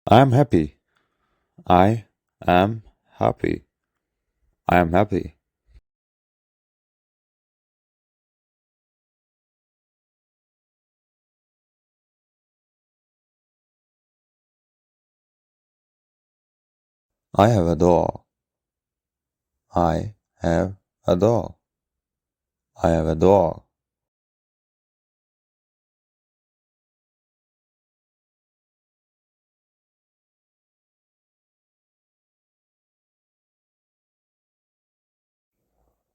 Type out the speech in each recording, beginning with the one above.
I am happy. I am happy. I am happy. I have a dog. I have a dog. I have a dog.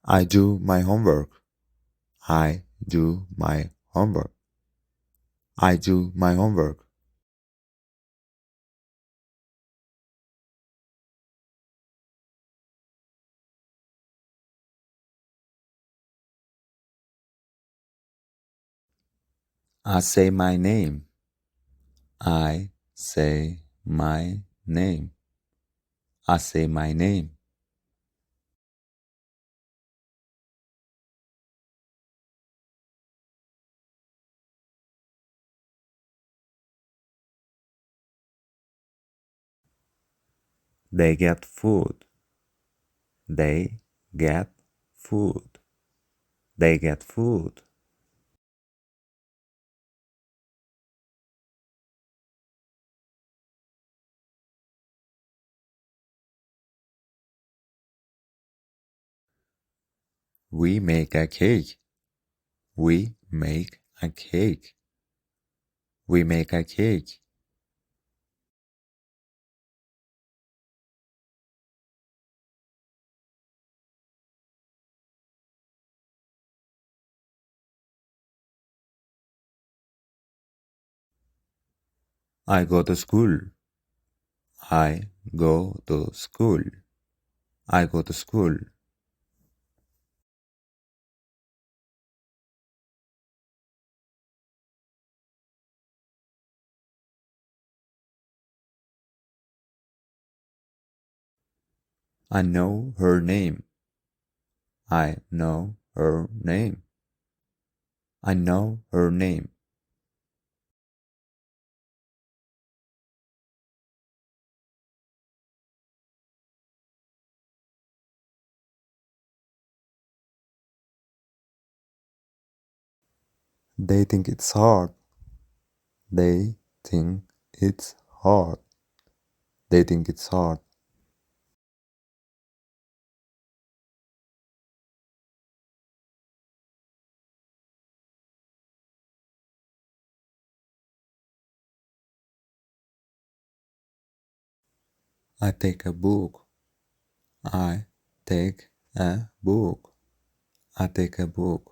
I do my homework. I do my homework. I do my homework. I say my name. I say my name. I say my name. They get food. They get food. They get food. We make a cake. We make a cake. We make a cake. I go to school. I go to school. I go to school. I know her name. I know her name. I know her name. They think it's hard. They think it's hard. They think it's hard. I take a book. I take a book. I take a book.